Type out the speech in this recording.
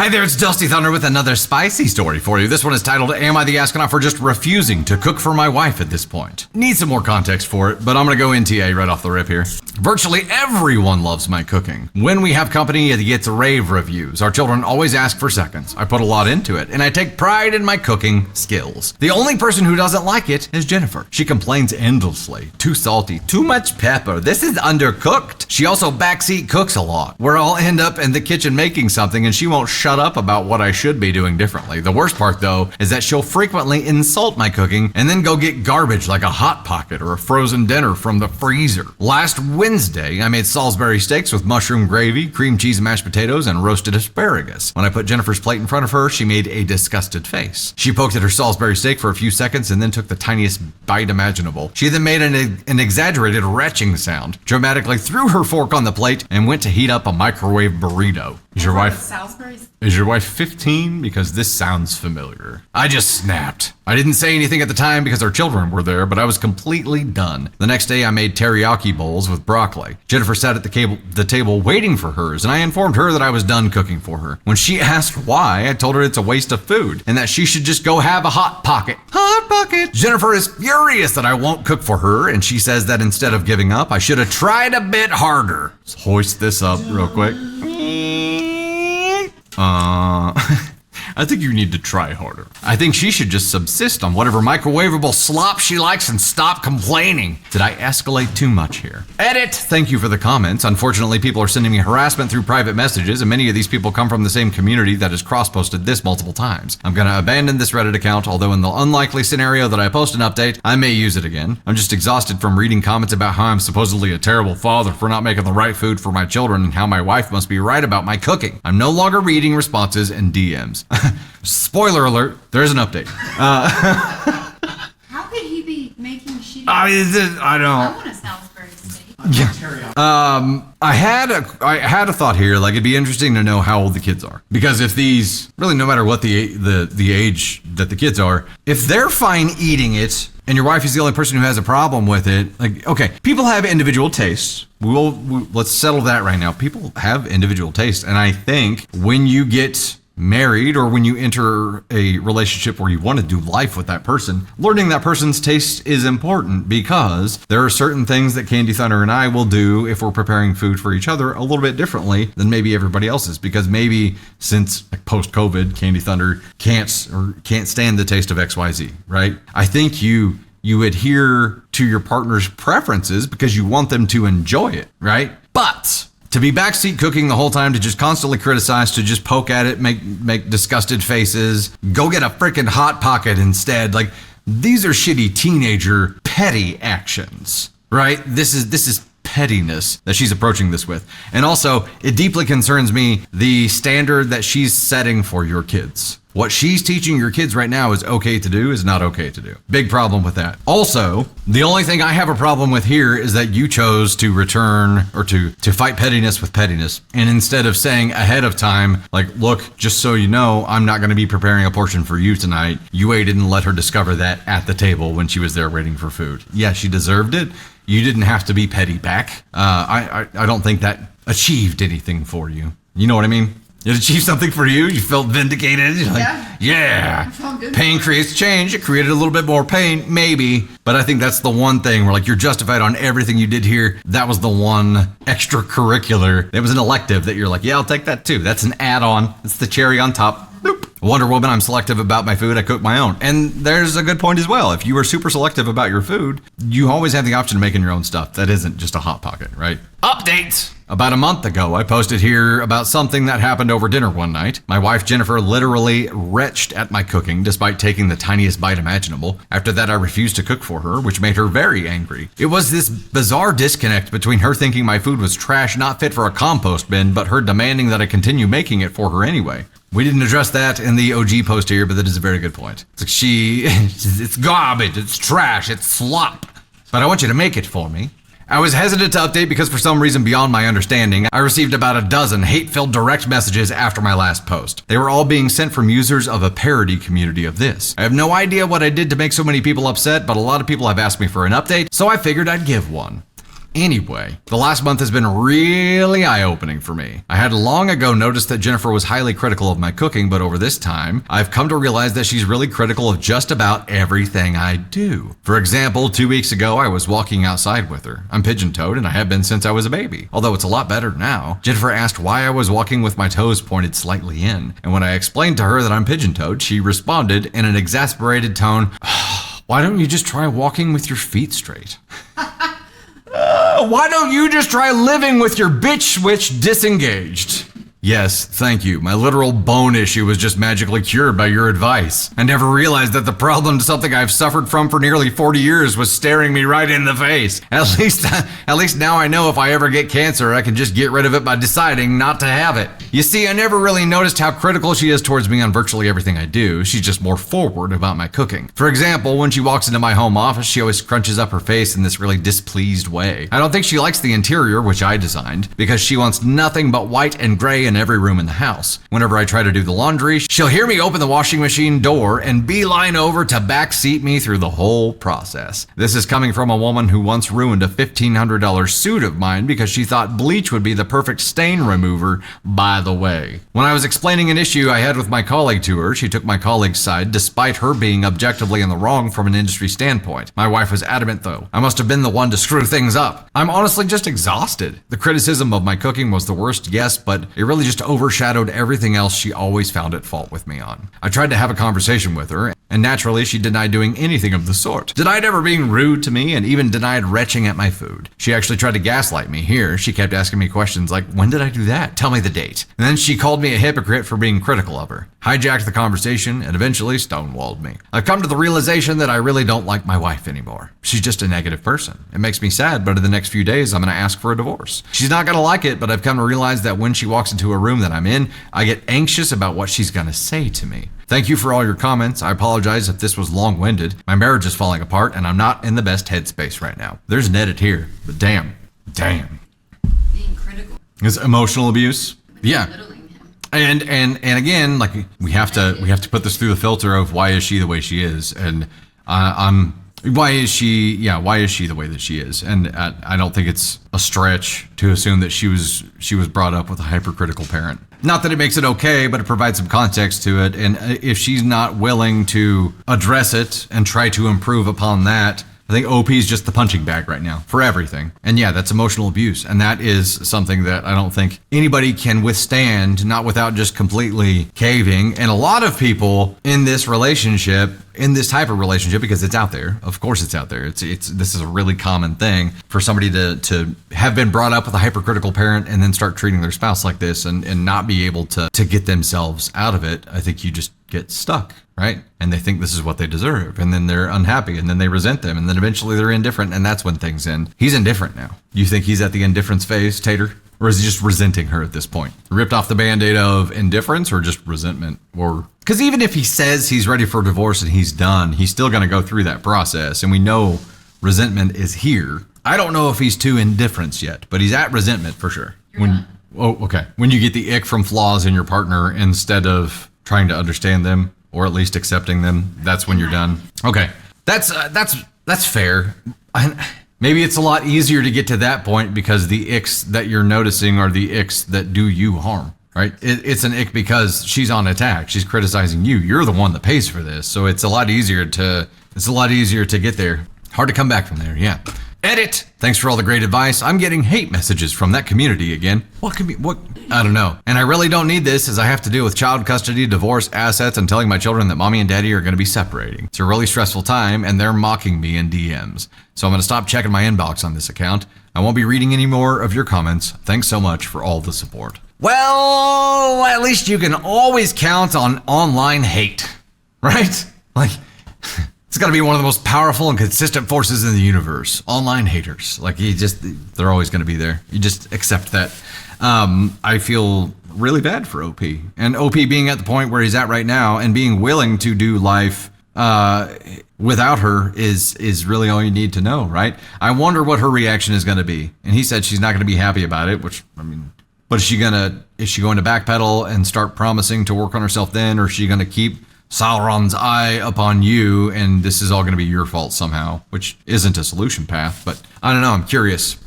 Hi there, it's Dusty Thunder with another spicy story for you. This one is titled, Am I the Astronaut for Just Refusing to Cook for My Wife at This Point? Need some more context for it, but I'm gonna go NTA right off the rip here. Virtually everyone loves my cooking. When we have company, it gets rave reviews. Our children always ask for seconds. I put a lot into it, and I take pride in my cooking skills. The only person who doesn't like it is Jennifer. She complains endlessly. Too salty, too much pepper, this is undercooked. She also backseat cooks a lot, where I'll end up in the kitchen making something and she won't shut up about what I should be doing differently. The worst part though is that she'll frequently insult my cooking and then go get garbage like a Hot Pocket or a frozen dinner from the freezer. Last Wednesday, I made Salisbury steaks with mushroom gravy, cream cheese and mashed potatoes, and roasted asparagus. When I put Jennifer's plate in front of her, she made a disgusted face. She poked at her Salisbury steak for a few seconds and then took the tiniest bite imaginable. She then made an exaggerated retching sound, dramatically threw her fork on the plate, and went to heat up a microwave burrito. Is your wife 15? Because this sounds familiar. I just snapped. I didn't say anything at the time because our children were there, but I was completely done. The next day I made teriyaki bowls with broccoli. Jennifer sat at the table waiting for hers, and I informed her that I was done cooking for her. When she asked why, I told her it's a waste of food and that she should just go have a Hot Pocket. Hot Pocket! Jennifer is furious that I won't cook for her, and she says that instead of giving up, I should have tried a bit harder. Let's hoist this up real quick. I think you need to try harder. I think she should just subsist on whatever microwavable slop she likes and stop complaining. Did I escalate too much here? Edit! Thank you for the comments. Unfortunately, people are sending me harassment through private messages, and many of these people come from the same community that has cross-posted this multiple times. I'm gonna abandon this Reddit account, although in the unlikely scenario that I post an update, I may use it again. I'm just exhausted from reading comments about how I'm supposedly a terrible father for not making the right food for my children and how my wife must be right about my cooking. I'm no longer reading responses and DMs. Spoiler alert, there's an update. How could he be making shitty? I don't. I want a Salisbury steak. Yeah. I had a thought here. Like, it'd be interesting to know how old the kids are, because if these really, no matter what the age that the kids are, if they're fine eating it, and your wife is the only person who has a problem with it, like, okay, people have individual tastes. Let's settle that right now. People have individual tastes, and I think when you get married or when you enter a relationship where you want to do life with that person, learning that person's taste is important, because there are certain things that Candy Thunder and I will do if we're preparing food for each other a little bit differently than maybe everybody else's, because maybe since like post-COVID, Candy Thunder can't stand the taste of XYZ, right? I think you adhere to your partner's preferences because you want them to enjoy it, right? But to be backseat cooking the whole time, to just constantly criticize, to just poke at it, make disgusted faces, go get a freaking Hot Pocket instead. Like, these are shitty teenager petty actions, right? This is pettiness that she's approaching this with. And also, it deeply concerns me the standard that she's setting for your kids. What she's teaching your kids right now is okay to do is not okay to do. Big problem with that. Also, the only thing I have a problem with here is that you chose to return or to fight pettiness with pettiness. And instead of saying ahead of time, like, look, just so you know, I'm not going to be preparing a portion for you tonight. You waited and let her discover that at the table when she was there waiting for food. Yeah, she deserved it. You didn't have to be petty back. I don't think that achieved anything for you. You know what I mean? It achieved something for you. You felt vindicated. You're like, yeah. Pain creates change. It created a little bit more pain, maybe. But I think that's the one thing where, like, you're justified on everything you did here. That was the one extracurricular. It was an elective that you're like, yeah, I'll take that too. That's an add-on. It's the cherry on top. Boop. Wonder Woman, I'm selective about my food. I cook my own. And there's a good point as well. If you are super selective about your food, you always have the option of making your own stuff. That isn't just a Hot Pocket, right? Update! About a month ago, I posted here about something that happened over dinner one night. My wife, Jennifer, literally retched at my cooking despite taking the tiniest bite imaginable. After that, I refused to cook for her, which made her very angry. It was this bizarre disconnect between her thinking my food was trash, not fit for a compost bin, but her demanding that I continue making it for her anyway. We didn't address that in the OG post here, but that is a very good point. It's like it's garbage, it's trash, it's slop, but I want you to make it for me. I was hesitant to update because for some reason beyond my understanding, I received about a dozen hate-filled direct messages after my last post. They were all being sent from users of a parody community of this. I have no idea what I did to make so many people upset, but a lot of people have asked me for an update, so I figured I'd give one. Anyway, the last month has been really eye-opening for me. I had long ago noticed that Jennifer was highly critical of my cooking, but over this time, I've come to realize that she's really critical of just about everything I do. For example, 2 weeks ago, I was walking outside with her. I'm pigeon-toed, and I have been since I was a baby, although it's a lot better now. Jennifer asked why I was walking with my toes pointed slightly in, and when I explained to her that I'm pigeon-toed, she responded in an exasperated tone, "Why don't you just try walking with your feet straight?" Why don't you just try living with your bitch switch disengaged? Yes, thank you. My literal bone issue was just magically cured by your advice. I never realized that the problem to something I've suffered from for nearly 40 years was staring me right in the face. At least now I know if I ever get cancer, I can just get rid of it by deciding not to have it. You see, I never really noticed how critical she is towards me on virtually everything I do. She's just more forward about my cooking. For example, when she walks into my home office, she always crunches up her face in this really displeased way. I don't think she likes the interior, which I designed, because she wants nothing but white and gray in every room in the house. Whenever I try to do the laundry, she'll hear me open the washing machine door and beeline over to backseat me through the whole process. This is coming from a woman who once ruined a $1,500 suit of mine because she thought bleach would be the perfect stain remover, by the way. When I was explaining an issue I had with my colleague to her, she took my colleague's side despite her being objectively in the wrong from an industry standpoint. My wife was adamant though. I must have been the one to screw things up. I'm honestly just exhausted. The criticism of my cooking was the worst, yes, but it really just overshadowed everything else she always found at fault with me on. I tried to have a conversation with her, and naturally she denied doing anything of the sort. Denied ever being rude to me and even denied retching at my food. She actually tried to gaslight me here. She kept asking me questions like, when did I do that? Tell me the date. And then she called me a hypocrite for being critical of her, hijacked the conversation, and eventually stonewalled me. I've come to the realization that I really don't like my wife anymore. She's just a negative person. It makes me sad, but in the next few days, I'm gonna ask for a divorce. She's not gonna like it, but I've come to realize that when she walks into a room that I'm in, I get anxious about what she's gonna say to me. Thank you for all your comments. I apologize if this was long-winded. My marriage is falling apart and I'm not in the best headspace right now. There's an edit here, but damn. Being critical. It's emotional abuse. Yeah. Belittling him. And again, like we have to put this through the filter of why is she the way she is, and why is she the way that she is? And I don't think it's a stretch to assume that she was brought up with a hypercritical parent. Not that it makes it okay, but it provides some context to it. And if she's not willing to address it and try to improve upon that, I think OP is just the punching bag right now for everything. And yeah, that's emotional abuse. And that is something that I don't think anybody can withstand, not without just completely caving. And a lot of people in this relationship, in this type of relationship, because it's out there, of course it's out there. This is a really common thing for somebody to have been brought up with a hypercritical parent and then start treating their spouse like this and not be able to get themselves out of it. I think you just get stuck, right? And they think this is what they deserve, and then they're unhappy, and then they resent them, and then eventually they're indifferent, and that's when things end. He's indifferent now. You think he's at the indifference phase, Tater? Or is he just resenting her at this point? Ripped off the Band-Aid of indifference or just resentment? Or because even if he says he's ready for divorce and he's done, he's still going to go through that process, and we know resentment is here. I don't know if he's to indifference yet, but he's at resentment for sure. When you get the ick from flaws in your partner instead of trying to understand them or at least accepting them, that's when you're done. Okay, that's fair. Maybe it's a lot easier to get to that point because the icks that you're noticing are the icks that do you harm, right? It's an ick because she's on attack. She's criticizing you. You're the one that pays for this, so it's a lot easier to get there. Hard to come back from there, yeah. Edit. Thanks for all the great advice. I'm getting hate messages from that community again. What? I don't know. And I really don't need this as I have to deal with child custody, divorce, assets, and telling my children that mommy and daddy are going to be separating. It's a really stressful time and they're mocking me in DMs. So I'm going to stop checking my inbox on this account. I won't be reading any more of your comments. Thanks so much for all the support. Well, at least you can always count on online hate, right? Like, it's got to be one of the most powerful and consistent forces in the universe. Online haters. Like, they're always going to be there. You just accept that. I feel really bad for OP. And OP being at the point where he's at right now and being willing to do life without her is really all you need to know, right? I wonder what her reaction is going to be. And he said she's not going to be happy about it, which, I mean, but is she going to backpedal and start promising to work on herself then, or is she going to keep Sauron's eye upon you and this is all going to be your fault somehow, which isn't a solution path, but I don't know. I'm curious.